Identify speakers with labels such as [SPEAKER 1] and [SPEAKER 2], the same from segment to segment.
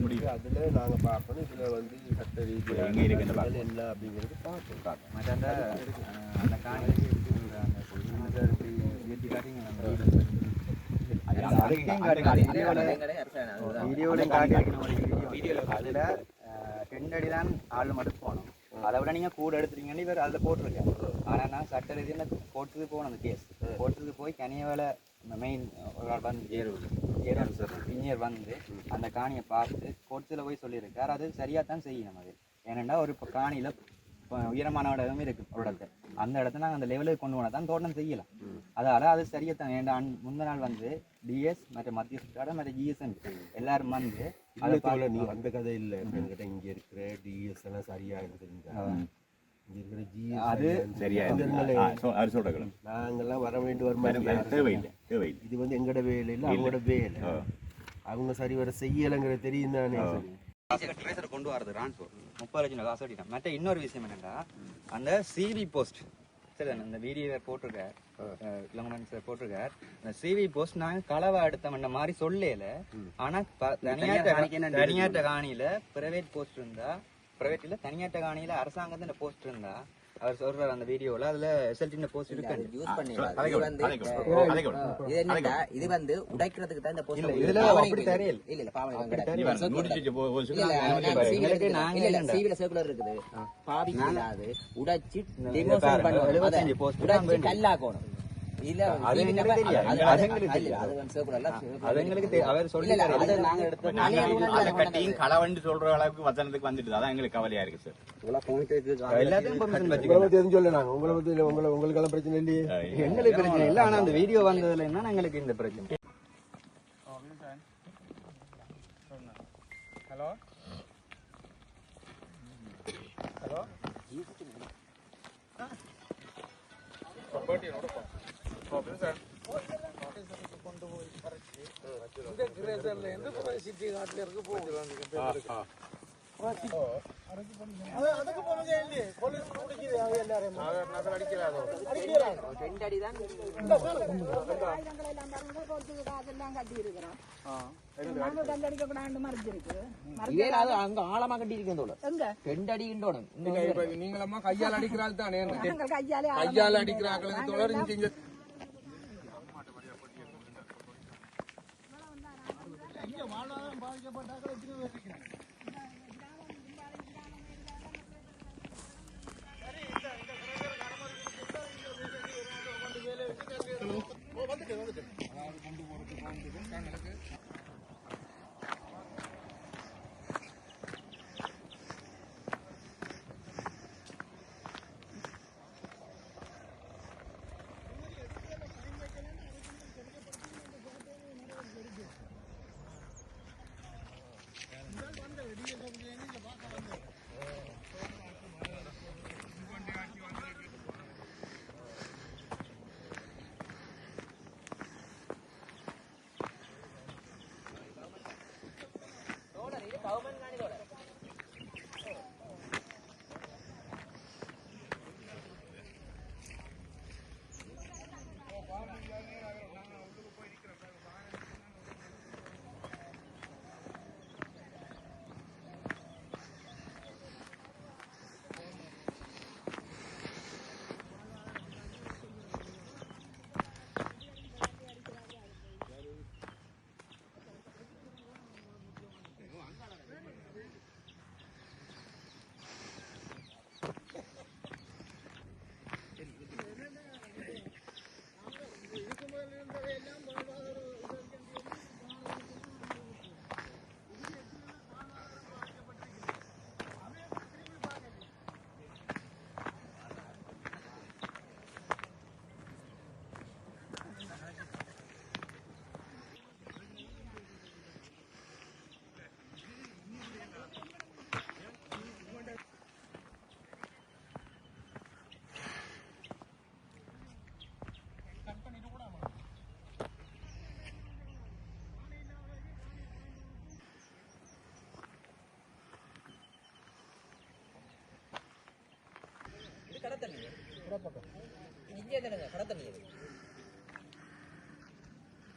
[SPEAKER 1] முடியும். அதில் நாங்கள் பார்க்கணும். இதில் வந்து சட்ட ரீதியாக எங்கே இருக்கிறது என்ன அப்படிங்கிறது பார்க்கணும்.
[SPEAKER 2] மற்ற அந்த காணிக்கு அதில் 2 அடி தான் ஆள் மட்டும் போகணும். அதை விட நீங்கள் கூட எடுத்துட்டீங்கன்னு இவர் அதில் போட்டிருக்கேன். ஆனால் நான் சட்ட ரீதியாக கோர்ட்டுக்கு போகணும். அந்த கேஸ் கோர்ட்டுக்கு போய் கனியவேலை மெயின் வந்து இன்ஜினியர் வந்து அந்த காணியை பார்த்து கோர்ட்ஸில் போய் சொல்லியிருக்கார். அது சரியாக தான் செய்யணும். அது ஏனெண்டா ஒரு இப்போ காணியில் உயரமான இடமும் இருக்குது ஒரு இடத்துல. அந்த இடத்த நாங்கள் அந்த லெவலுக்கு கொண்டு போனால் தான் தோட்டம் செய்யலாம். அதால் அது சரியாக தான். ஏன்னா முந்தின நாள் வந்து டிஎஸ் மற்ற மத்திய சுற்றாட மற்ற ஜிஎஸ்என் எல்லாரும் வந்து அதை போல நீ அந்த கதை இல்லை. என்கிட்ட இங்கே இருக்கிற டிஎஸ் எல்லாம் சரியாக இருக்குதுங்க. அது சரியா நாங்கெல்லாம் வர வேண்டி வர தேவையில்லை. இது வந்து எங்களோட வேலை இல்லை, அவங்களோட வேலை. அவங்க சரி வர செய்யலைங்கிற தெரியும் தானே. கொண்டு வரது ரான்ஸ்போர்ட் 30 லட்சம் காசு கட்டிட்டேன். மற்ற இன்னொரு விஷயம் என்னன்னா அந்த சிவி போஸ்ட் சரி அந்த வீடியோ போட்டிருக்கார் இளங்கமன் போட்டிருக்கார். அந்த சிவி போஸ்ட் நாங்கள் களவா எடுத்த மாதிரி சொல்லல. ஆனா தனியாட்ட காணியில பிரைவேட் போஸ்ட் இருந்தா பிரைவேட் இல்ல தனியாட்ட காணியில அரசாங்கத்துல போஸ்ட் இருந்தா அவர் சொல்றாரு அந்த வீடியோல அதுல எஸ்எல்டி போஸ்ட் இருக்கு யூஸ் பண்ணிடலாம். இது வந்து உடைக்கிறதுக்கு தான் இந்த போஸ்ட் இல்ல. இதுல அப்படி தெரியல. இல்ல நாங்க சிவில சர்க்குலர் இருக்குது. பாவிக்காது உடைச்சி டெமோஷன் பண்ணுவாங்க. போஸ்ட் உடைச்சி கல்லாக்கணும். இல்ல அது எங்களுக்கு தெரியாது. அது எங்களுக்கு தெரியாது. அது எங்களுக்கு அவர் சொல்லிட்டாரு. அது நாங்க எடுத்து கட்டிங் களவண்டி சொல்ற அளவுக்கு வசனத்துக்கு வந்துட்டு அதான் எங்களுக்கு கவலையா இருக்கு சார். எல்லாத்தையும் பெர்மிஷன் வச்சுக்கோங்க. தெரிஞ்சல நாங்க உங்களை பத்தி உங்களுக்கு எல்லாம் பிரச்சனை இல்லையே. எங்களுக்கு பிரச்சனை இல்ல. ஆனா அந்த வீடியோ வந்ததுல என்ன எங்களுக்கு இந்த பிரச்சனை. ஹலோ ஹலோ கொண்டு போய் இந்த கிரேசர்ல இருந்து சிட்டி காட்டுல இருக்கு போகுது. அதுக்கு போனதே இல்லையே. போலீஸ் பிடிக்குது எல்லாரும் அடிக்கிறாங்க. 2 அடி தான் அங்க ஆழமா கட்டி இருக்கு. 2 அடி நீங்களம்மா கையால் அடிக்கிறாள் தானே. கையால் அடிக்கிறாங்க தொடர்ந்து வாழ்வாதாரம் பாதிக்கப்பட்டார்கள் எத்தனை பேர் இருக்கிறாங்க.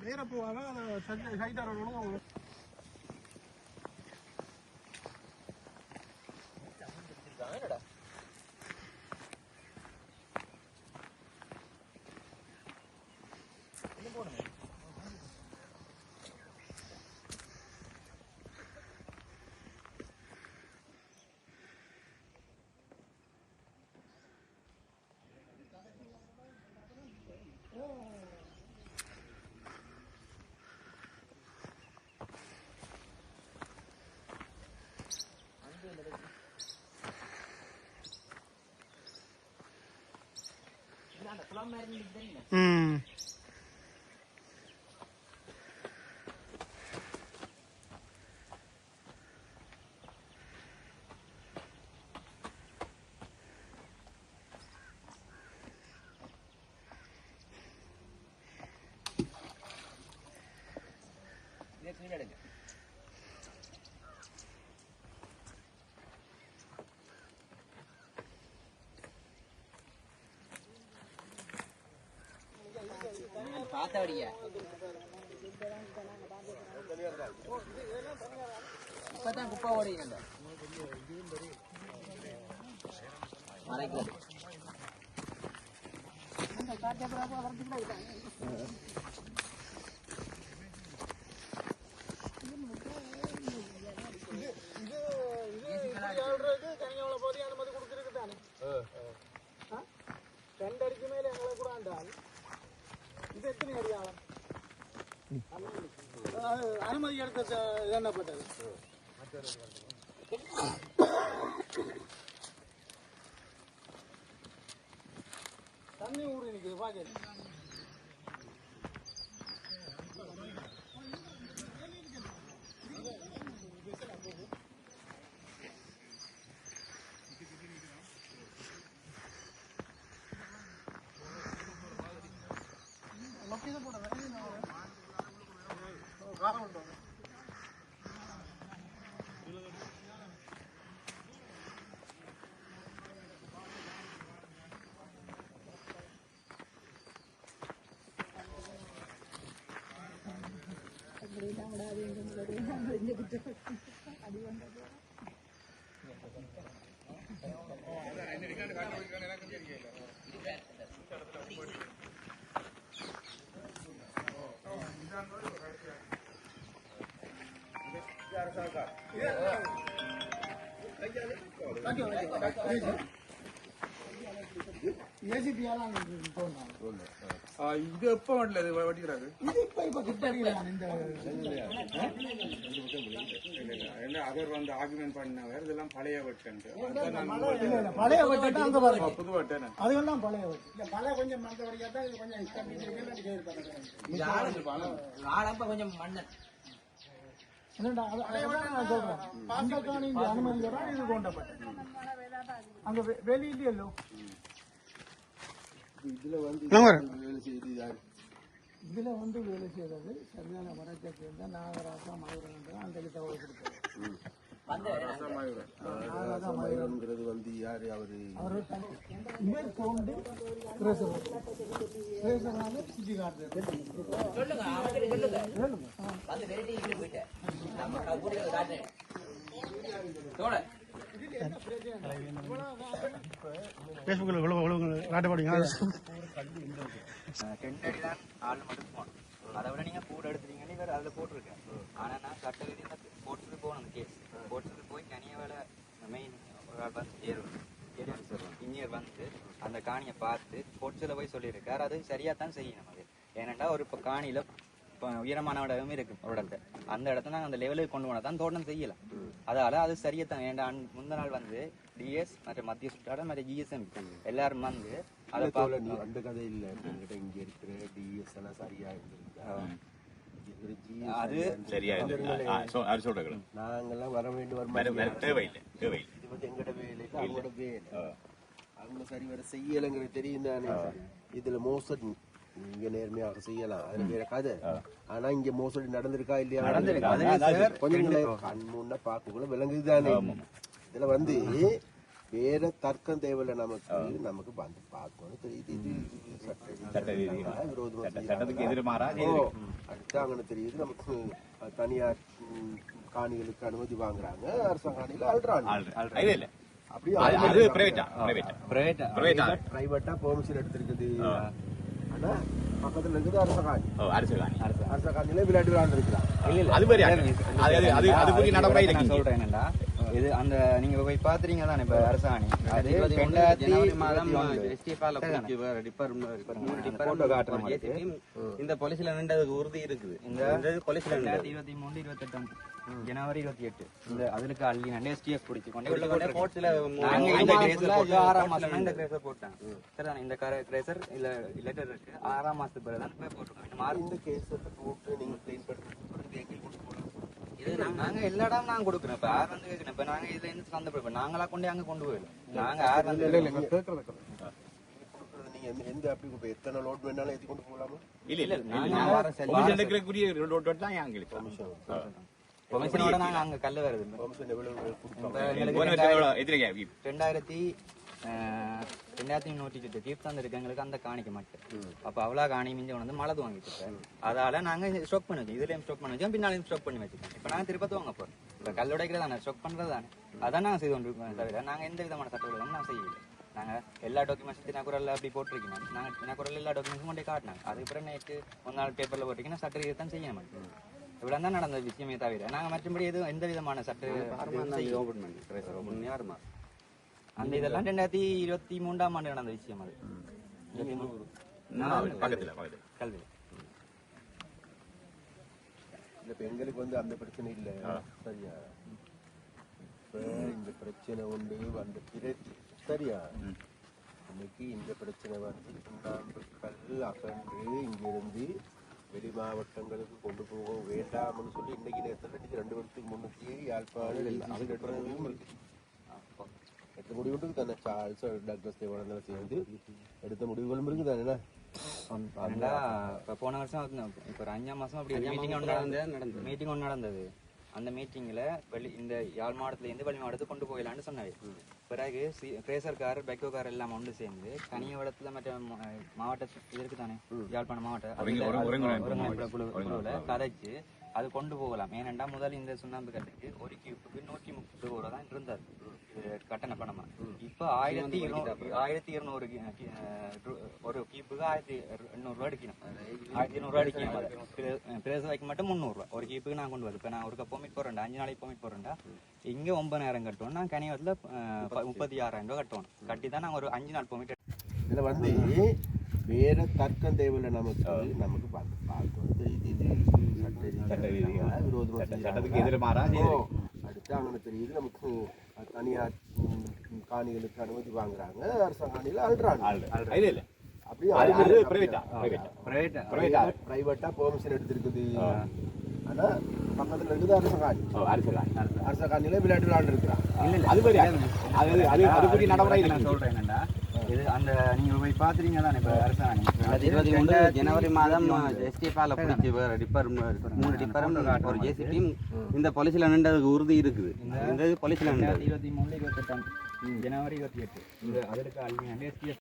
[SPEAKER 2] நேர போவாங்க. பார்த்தபடியா இப்பதான் குப்பை ஓடிங்க மறைக்கிறது
[SPEAKER 3] ரெண்டடிக்கு மேல எங்களை கூட ஆண்டால் இது எத்தனை அடி ஆழம் அனுமதி எடுத்த என்னப்பட்டது தண்ணி ஊறி நிற்குது பாக்க
[SPEAKER 4] இது எப்ப வரல வட்டிக்கிறாரு
[SPEAKER 3] இது இப்ப கிட்ட அடிக்கிறான் இந்த
[SPEAKER 4] அவர் வந்து ஆர்குமெண்ட் பண்ணவர் இதெல்லாம் பழைய வட்டன்
[SPEAKER 3] பழைய வட்டம் அங்க பாருங்க
[SPEAKER 4] புது வட்டன்
[SPEAKER 3] அதுவெல்லாம் பழைய வட்டம் மழை கொஞ்சம் மந்த வரையா தான் இது கொஞ்சம்
[SPEAKER 2] கொஞ்சம் மண்ணு
[SPEAKER 3] என்னடா அதான் நான் சொல்றேன் அந்த காணி இந்த அனுமதியோட இது கொண்டப்பட்டது அங்க வெளியிலோ
[SPEAKER 1] இதுல வந்து வேலை செய்து யாரு
[SPEAKER 3] இதுல வந்து வேலை செய்யறது சரியான வடக்கு இருந்தா நாகராசா மயூரன் அந்த தகவல் கொடுத்தாரு
[SPEAKER 1] மயூரன்ங்கிறது வந்து யாரு அவரு
[SPEAKER 3] இவர் தோண்டு சுத்தி காட்டுறது
[SPEAKER 2] ஆள் மட்டும் போகணும் அதை விட நீங்க கூட எடுத்துட்டீங்கன்னு இவர் அதில் போட்டிருக்கேன் ஆனா நான் சட்ட ரீதியாக போட்டுட்டு போகணும் அந்த கேஸ் போட்டுட்டு போய் கனிய வேலை மெயின் இன்ஜினியர் வந்து அந்த காணியை பார்த்து கோர்ட்ஸில் போய் சொல்லியிருக்காரு அது சரியா தான் செய்யணும் அது ஏனெண்டா ஒரு இப்போ காணியில உயரமான இடமும் இருக்கு ஒரு இடத்த அந்த இடத்த நாங்கள் அந்த லெவலுக்கு கொண்டு போனால் தான் தோட்டம் செய்யலாம் அதால அது சரியாத்தான் ஏன்டா முந்த நாள் வந்து டிஎஸ் மற்ற மத்திய சுற்றாட மற்ற ஜிஎஸ்எம் எல்லாரும் வந்து அதை
[SPEAKER 1] அந்த கதை இல்ல இங்க இருக்கிற டிஎஸ் எல்லாம் சரியா
[SPEAKER 2] அது
[SPEAKER 5] சரியா
[SPEAKER 1] நாங்கெல்லாம் வர வேண்டும்
[SPEAKER 5] தேவையில்லை
[SPEAKER 1] எங்கட வேலை அவங்களோட வேலை அவங்க சரி வர செய்யலைங்கிறது தெரியும் தானே இதுல மோசடி இங்க நேர்மையாக செய்யலாம் அது வேற கதை ஆனா இங்க மோசடி நடந்திருக்கா இல்லையா கொஞ்சம் கண் முன்ன பார்க்கக்குள்ள விளங்குதுதானே இதுல வந்து வேற தர்க்கம் தேவையில்லை நமக்கு வந்து பார்க்கணும் தெரியுது அடுத்து அங்கே தெரியுது நமக்கு தனியார் காணிகளுக்கு அனுமதி வாங்குறாங்க அரசாங்க காணிகள் அல்றாங்க அப்படியே பிரைவேட்டா பெர்மிஷன் எடுத்திருக்குது ஆனா பக்கத்துல இருக்குது அரச காணியில விளையாட்டு விளையாண்டு இருக்கிறாங்க
[SPEAKER 2] சொல்றேன் என்னடா இது அந்த நீங்க போய் பாத்துறீங்க தானே இப்ப அரசாணி அது
[SPEAKER 5] ஜனவரி மாதம் எஸ்டிஎஃப்ஆல பிடிச்சி வேற டிப்பர் இந்த போலீஸ்ல நின்றதுக்கு உறுதி இருக்குது. இந்த போலீஸ்ல
[SPEAKER 2] 2023 28 ஜனவரி 28 இந்த அதுக்கு அள்ளி நண்டே எஸ்டிஎஃப் பிடிச்சி கொண்டே உள்ள
[SPEAKER 5] உள்ள கோர்ட்ல
[SPEAKER 2] நாங்க இந்த கிரேசர் போட்டு 6 மாசம் இந்த கிரேசர் போட்டேன் சரிதான். இந்த கிரேசர் இல்ல லெட்டர் இருக்கு 6 மாசத்துக்கு பிறகு தான் போய் போட்டுருக்கோம்.
[SPEAKER 1] இந்த கேஸ் போட்டு நீங்க க்ளீன் பண்ணிட்டு
[SPEAKER 2] இது நாங்க எல்லா இடமும் நாங்க கொடுக்குறோம். இப்ப யார் வந்து கேட்கணும் இப்ப நாங்க இதுல இருந்து சந்தப்படும் நாங்களா கொண்டு அங்க கொண்டு போயிடும். நாங்க யார் வந்து
[SPEAKER 1] நீங்க எந்த அப்படி இப்ப எத்தனை லோட் வேணாலும் ஏத்தி கொண்டு போகலாமா?
[SPEAKER 5] இல்ல
[SPEAKER 2] பெர்மிஷனோட நாங்க அங்க கல்லு வருது.
[SPEAKER 1] பெர்மிஷன் எவ்வளவு கொடுக்கலாம்?
[SPEAKER 2] 2000 சீப் தந்திருக்கு எங்களுக்கு அந்த காணிக்க மாட்டேன். அப்ப அவ்வளோ காணி மிஞ்ச வந்து மழை வாங்கிட்டு அதால நாங்க ஸ்டாக் பண்ணி வச்சோம். இதுலயும் ஸ்டாக் பண்ணி வச்சோம், பின்னாலையும் ஸ்டாக் பண்ணி வச்சுக்கோம். இப்ப நாங்க திருப்பி வாங்க போறோம். இப்ப கல் உடைக்கிறதானே ஸ்டாக் பண்றது தானே அதான் நாங்க செய்து கொண்டிருக்கோம். தவிர நாங்க எந்த விதமான சட்டங்களும் நான் செய்யல. நாங்க எல்லா டாக்குமெண்ட்ஸ் தினக்குரல்ல அப்படி போட்டிருக்கீங்க. நாங்க தினக்குரல் எல்லா டாக்குமெண்ட்ஸும் கொண்டே காட்டினாங்க. அதுக்கப்புறம் நேற்று ஒரு நாள் பேப்பர்ல போட்டிருக்கீங்கன்னா சட்ட தான் செய்ய மாட்டோம். இவ்வளவு தான் நடந்த விஷயமே தவிர நாங்க மற்றபடி எதுவும் எந்த விதமான சட்ட அந்த இதெல்லாம் 2023ஆம் ஆண்டு நடந்த விஷயம். அது கல்வி
[SPEAKER 1] இப்ப எங்களுக்கு வந்து அந்த பிரச்சனை இல்ல. சரியா? இப்ப இந்த பிரச்சனை உண்டு அந்த சரியா? இன்னைக்கு இந்த பிரச்சனை வந்து கல் அகன்று இங்கிருந்து வெளி மாவட்டங்களுக்கு கொண்டு போக வேண்டாம்னு சொல்லி இன்னைக்கு நேரத்தில் 2 வருஷத்துக்கு முன்னுக்கு யாழ்ப்பாணம் எடுத்த முடிவு தானே. சார்ல்ஸ் டாக்டர்ஸ் தேவானந்தெல்லாம் சேர்ந்து எடுத்த முடிவுகளும் இருக்கு தானே.
[SPEAKER 2] போன வருஷம் இப்போ ஒரு 5ஆம் மாசம் அப்படி மீட்டிங் ஒன்று நடந்தது. அந்த மீட்டிங்ல இந்த யாழ் மாவட்டத்துல இருந்து வெளி மாவட்டத்துக்கு கொண்டு போகலான்னு சொன்னாரு. பிறகு கிரேசர்கார் பெக்கோகார் எல்லாம் ஒன்று சேர்ந்து கனியவளத்துல மற்ற மாவட்ட இருக்கு தானே யாழ்ப்பாணம் மாவட்டம் குழுல கதைச்சு அது கொண்டு போகலாம். ஏனென்றா முதல் இந்த சுண்ணாம்பு கட்டுக்கு ஒரு கியூப்புக்கு 130 ரூபா தான் இருந்தார் கட்டண பணமா. இப்ப 1200 ஒரு கீப்புக்கு 1200 ரூபா அடிக்கணும். 1200 ரூபா அடிக்கணும். பிரேசவைக்கு மட்டும் 300 ரூபா ஒரு கீப்புக்கு நான் கொண்டு வருது. இப்ப நான் ஒரு பெர்மிட் போறேன்டா 5 நாளைக்கு பெர்மிட் போறேன்டா இங்க 9000 கட்டணும். நான் கனியவத்துல 36,000 ரூபா கட்டணும். கட்டி தான் நாங்க ஒரு 5 நாள் பெர்மிட்.
[SPEAKER 1] இதுல வந்து வேற தர்க்கம் தேவையில்லை. நமக்கு பார்த்து வந்து இது
[SPEAKER 5] சட்டத்துக்கு எதிர்மாறா
[SPEAKER 1] அடுத்து அங்கே தெரியுது. நமக்கு தனியார் காணிகளுக்கு அனுமதி வாங்குறாங்க, அரசாங்க காணியில அழுறாங்க. அப்படியே பிரைவேட்டா பெர்மிஷன் எடுத்திருக்குது. ஆனா பக்கத்துல இருக்குது அரச காணியில விளையாட்டு விளையாண்டு இருக்கிறாங்க.
[SPEAKER 5] நடைமுறை
[SPEAKER 2] சொல்றேன் என்னன்னா இது அந்த நீங்க போய் பாத்துறீங்க தானே இப்ப அரசாணை
[SPEAKER 5] 21 ஜனவரி மாதம் எஸ்டிஎஃப்ஆல பிடிச்சி டிப்பர் 3 டிப்பரும் ஒரு ஜேசிபியும் இந்த போலீஸ்ல நின்றதுக்கு உறுதி இருக்குது. இந்த போலீஸ்ல
[SPEAKER 2] 2023 28 ஜனவரி 28 அதுக்கு அள்ளி